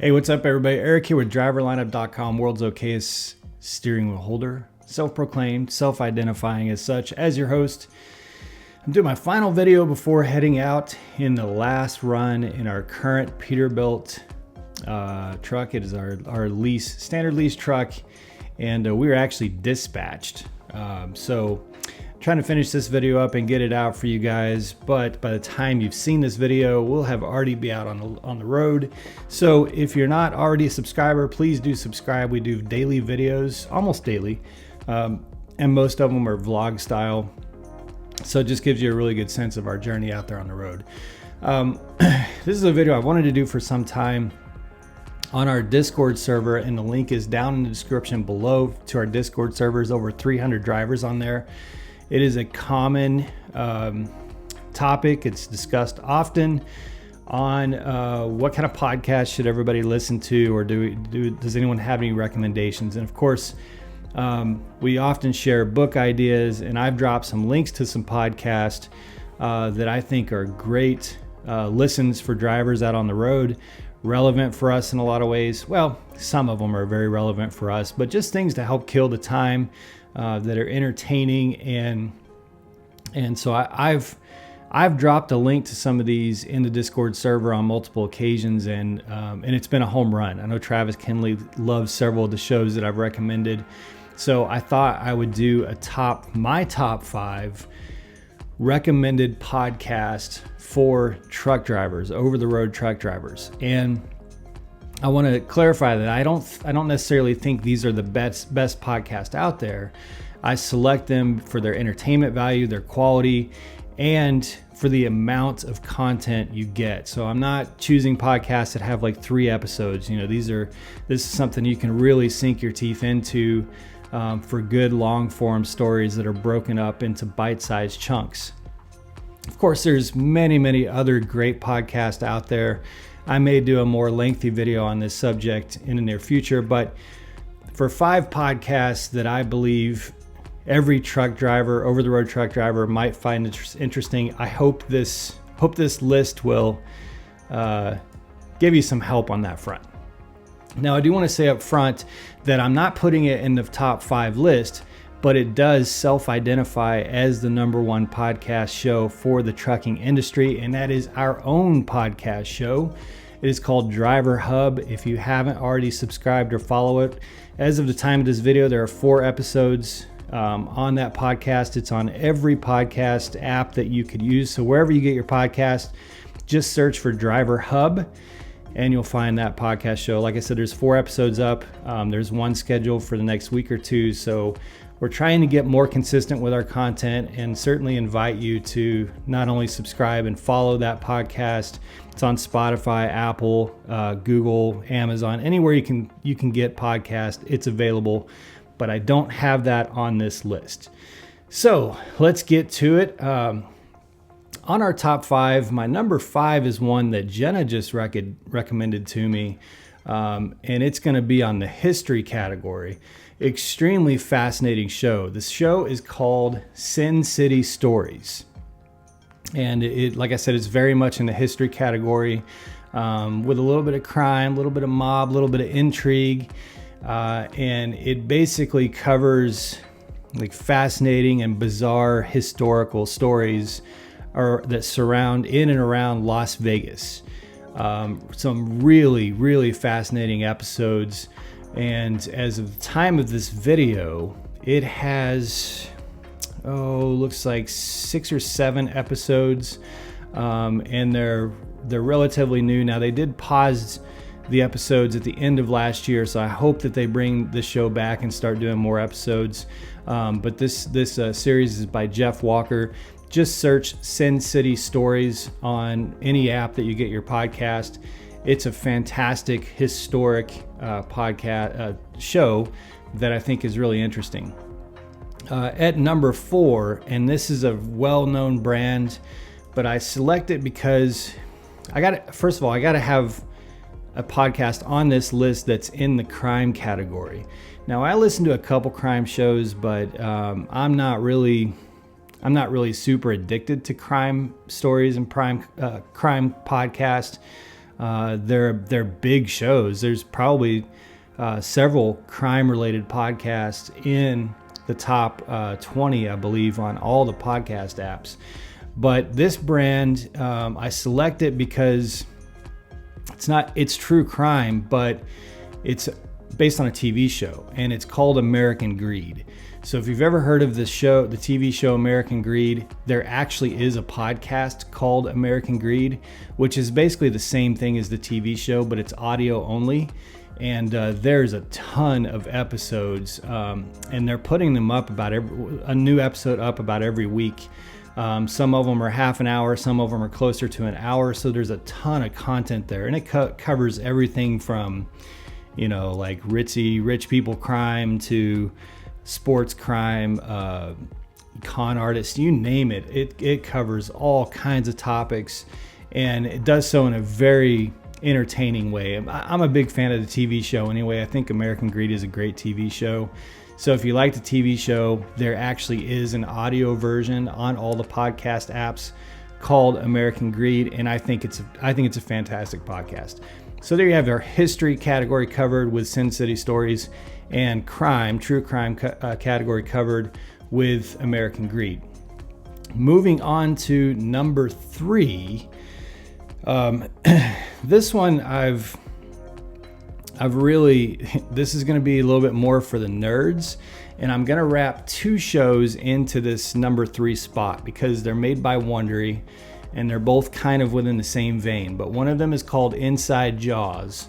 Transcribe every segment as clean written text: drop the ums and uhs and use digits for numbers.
Hey, what's up, everybody? Eric here with driverlineup.com, world's okayest steering wheel holder, self-proclaimed, self-identifying as such, as your host. I'm doing my final video before heading out in the last run in our current Peterbilt truck. It is our standard lease truck, and we were actually dispatched. So trying to finish this video up and get it out for you guys, but by the time you've seen this video, we'll have already be out on the road. So if you're not already a subscriber, please do subscribe. We do daily videos, almost daily, and most of them are vlog style. So it just gives you a really good sense of our journey out there on the road. This is a video I wanted to do for some time on our Discord server, and the link is down in the description below to our Discord server. There's over 300 drivers on there. It is a common topic. It's discussed often on what kind of podcast should everybody listen to, or does anyone have any recommendations? And of course, we often share book ideas, and I've dropped some links to some podcasts that I think are great listens for drivers out on the road, relevant for us in a lot of ways. Well, some of them are very relevant for us, but just things to help kill the time, that are entertaining, and so I've dropped a link to some of these in the Discord server on multiple occasions, and it's been a home run. I know Travis Kinley loves several of the shows that I've recommended, so I thought I would do my top 5 recommended podcast for truck drivers, over-the-road truck drivers. And I want to clarify that I don't necessarily think these are the best podcast out there. I select them for their entertainment value, their quality, and for the amount of content you get. So I'm not choosing podcasts that have like 3 episodes. This is something you can really sink your teeth into for good long form stories that are broken up into bite-sized chunks. Of course, there's many other great podcasts out there. I may do a more lengthy video on this subject in the near future, but for 5 podcasts that I believe every truck driver, over-the-road truck driver, might find interesting, I hope this list will give you some help on that front. Now, I do want to say up front that I'm not putting it in the top 5 list, but it does self-identify as the #1 podcast show for the trucking industry, and that is our own podcast show. It is called Driver Hub. If you haven't already subscribed or follow it, as of the time of this video, there are 4 episodes on that podcast. It's on every podcast app that you could use. So wherever you get your podcast, just search for Driver Hub, and you'll find that podcast show. Like I said, there's 4 episodes up. There's one scheduled for the next week or 2. So we're trying to get more consistent with our content, and certainly invite you to not only subscribe and follow that podcast. It's on Spotify, Apple, Google, Amazon, anywhere you can get podcasts, it's available, but I don't have that on this list. So let's get to it. On our top 5, my number 5 is one that Jenna just recommended to me, and it's going to be on the history category. Extremely fascinating show. The show is called Sin City Stories, and it, like I said, it's very much in the history category, with a little bit of crime, a little bit of mob, a little bit of intrigue, and it basically covers like fascinating and bizarre historical stories that surround in and around Las Vegas. Some really fascinating episodes. And as of the time of this video, it has, looks like 6 or 7 episodes, and they're relatively new. Now, they did pause the episodes at the end of last year, so I hope that they bring the show back and start doing more episodes. But this series is by Jeff Walker. Just search Sin City Stories on any app that you get your podcast. It's a fantastic historic podcast show that I think is really interesting. At number 4, and this is a well-known brand, but I select it because first of all, I got to have a podcast on this list that's in the crime category. Now, I listen to a couple crime shows, but I'm not really super addicted to crime stories and crime podcast. They're big shows. There's probably several crime-related podcasts in the top 20, I believe, on all the podcast apps. But this brand, I select it because it's true crime, but it's based on a TV show, and it's called American Greed. So if you've ever heard of this show, the TV show American Greed, there actually is a podcast called American Greed, which is basically the same thing as the TV show, but it's audio only. And there's a ton of episodes, and they're putting them up a new episode up about every week. Some of them are half an hour, some of them are closer to an hour. So there's a ton of content there, and it covers everything from, like rich people crime to sports crime, con artists, you name it. It covers all kinds of topics, and it does so in a very entertaining way. I'm a big fan of the TV show anyway. I think American Greed is a great TV show. So if you like the TV show, there actually is an audio version on all the podcast apps called American Greed, and I think it's a fantastic podcast. So there you have our history category covered with Sin City Stories, and true crime category covered with American Greed. Moving on to number 3. This one this is going to be a little bit more for the nerds, and I'm going to wrap 2 shows into this number 3 spot because they're made by Wondery, and they're both kind of within the same vein. But one of them is called Inside Jaws,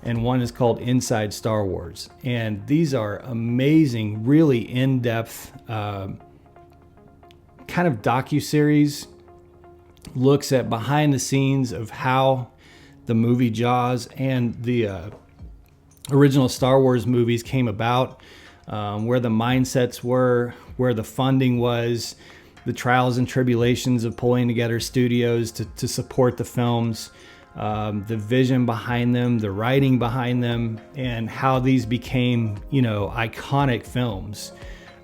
and one is called Inside Star Wars. And these are amazing, really in-depth kind of docuseries, looks at behind the scenes of how the movie Jaws and the original Star Wars movies came about, where the mindsets were, where the funding was, the trials and tribulations of pulling together studios to support the films, the vision behind them, the writing behind them, and how these became, iconic films.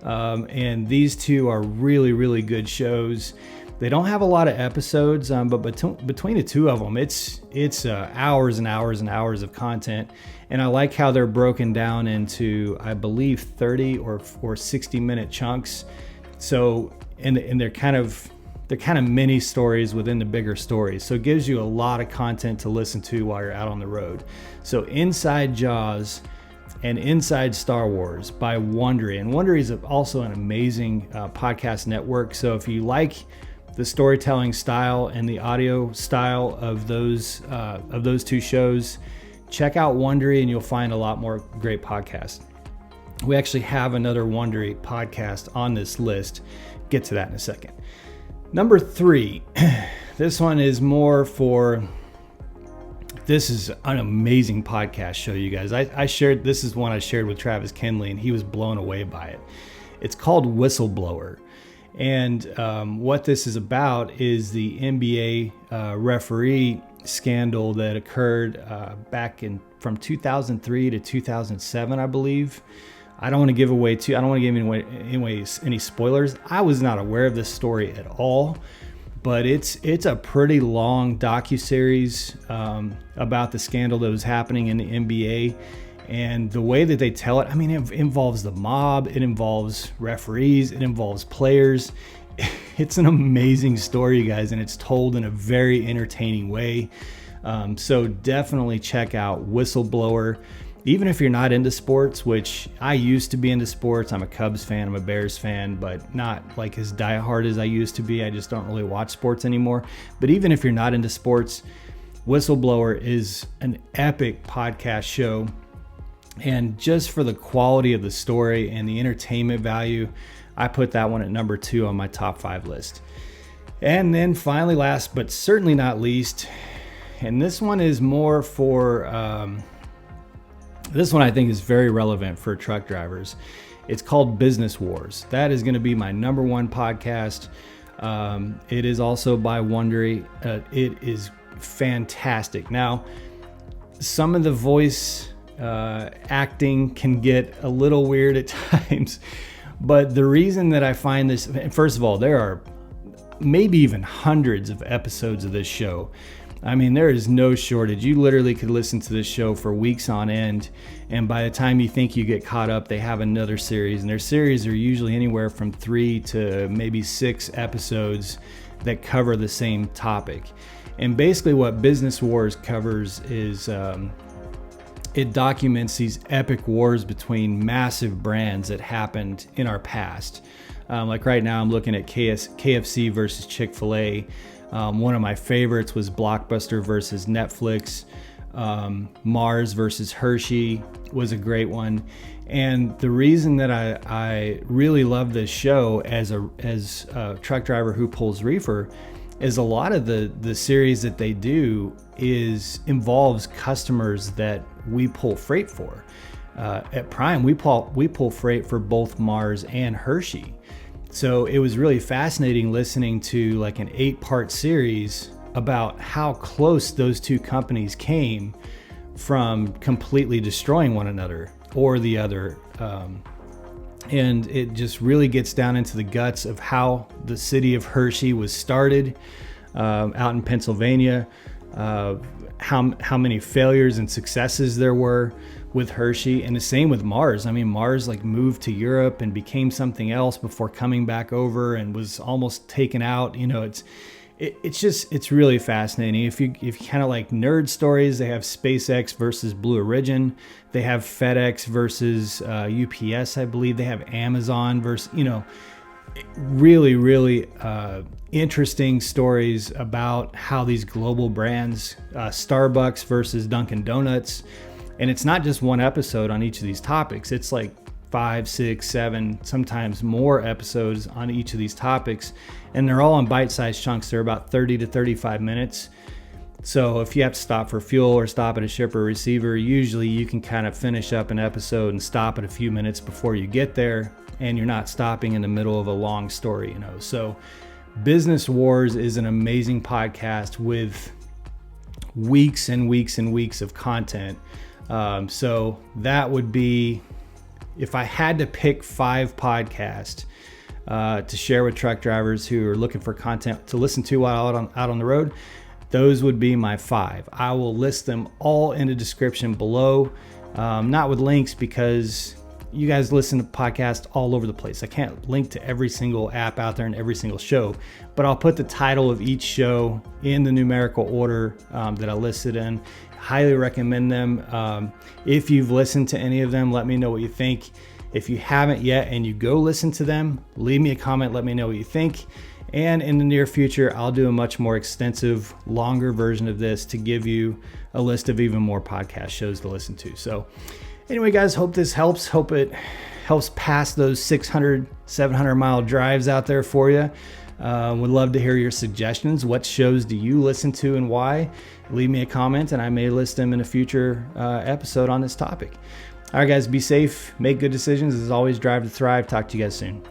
And these 2 are really, really good shows. They don't have a lot of episodes, but between the 2 of them, it's hours and hours and hours of content. And I like how they're broken down into, I believe, 30 or 60-minute chunks. So, and they're kind of mini stories within the bigger stories. So it gives you a lot of content to listen to while you're out on the road. So Inside Jaws and Inside Star Wars by Wondery. And Wondery is also an amazing podcast network. So if you like the storytelling style and the audio style of those 2 shows, check out Wondery, and you'll find a lot more great podcasts. We actually have another Wondery podcast on this list. Get to that in a second. Number 3, this one is more for, this is an amazing podcast show, you guys. This is one I shared with Travis Kinley, and he was blown away by it. It's called Whistleblower. And what this is about is the NBA referee scandal that occurred back from 2003 to 2007, I believe. I don't want to give any spoilers. I was not aware of this story at all, but it's a pretty long docuseries about the scandal that was happening in the NBA. And the way that they tell it, it involves the mob, it involves referees, it involves players. It's an amazing story, you guys, and it's told in a very entertaining way. So definitely check out Whistleblower. Even if you're not into sports, which I used to be into sports. I'm a Cubs fan, I'm a Bears fan, but not like as diehard as I used to be. I just don't really watch sports anymore. But even if you're not into sports, Whistleblower is an epic podcast show. And just for the quality of the story and the entertainment value, I put that one at number 2 on my top 5 list. And then finally, last but certainly not least, and this one is more for, this one I think is very relevant for truck drivers. It's called Business Wars. That is going to be my number 1 podcast. It is also by Wondery. It is fantastic. Now, some of the voice acting can get a little weird at times, but the reason that I find this, first of all, there are maybe even hundreds of episodes of this show. I mean, there is no shortage. You literally could listen to this show for weeks on end, and by the time you think you get caught up, they have another series, and their series are usually anywhere from 3 to maybe 6 episodes that cover the same topic. And basically what Business Wars covers is it documents these epic wars between massive brands that happened in our past. Like right now I'm looking at KFC versus Chick-fil-A. One of my favorites was Blockbuster versus Netflix. Mars versus Hershey was a great one. And the reason that I really love this show as a truck driver who pulls reefer is a lot of the series that they do involves customers that we pull freight for. At Prime, we pull freight for both Mars and Hershey. So it was really fascinating listening to like an 8-part series about how close those two companies came from completely destroying one another or the other. And it just really gets down into the guts of how the city of Hershey was started out in Pennsylvania, how many failures and successes there were with Hershey, and the same with Mars. I mean, Mars like moved to Europe and became something else before coming back over and was almost taken out. You know, it's really fascinating. If you kind of like nerd stories, they have SpaceX versus Blue Origin. They have FedEx versus UPS, I believe. They have Amazon versus, really, really interesting stories about how these global brands, Starbucks versus Dunkin' Donuts. And it's not just one episode on each of these topics. It's like 5, 6, 7, sometimes more episodes on each of these topics. And they're all in bite-sized chunks. They're about 30 to 35 minutes. So if you have to stop for fuel or stop at a shipper or receiver, usually you can kind of finish up an episode and stop at a few minutes before you get there. And you're not stopping in the middle of a long story, So Business Wars is an amazing podcast with weeks and weeks and weeks of content. So that would be, if I had to pick 5 podcasts to share with truck drivers who are looking for content to listen to while out on the road, those would be my 5. I will list them all in the description below, not with links because you guys listen to podcasts all over the place. I can't link to every single app out there and every single show, but I'll put the title of each show in the numerical order that I listed in. Highly recommend them. If you've listened to any of them, let me know what you think. If you haven't yet and you go listen to them, leave me a comment, let me know what you think. And in the near future, I'll do a much more extensive, longer version of this to give you a list of even more podcast shows to listen to. So anyway, guys, hope this helps. Hope it helps pass those 600, 700 mile drives out there for you. Would love to hear your suggestions. What shows do you listen to and why? Leave me a comment and I may list them in a future episode on this topic. All right, guys, be safe, make good decisions. As always, drive to thrive. Talk to you guys soon.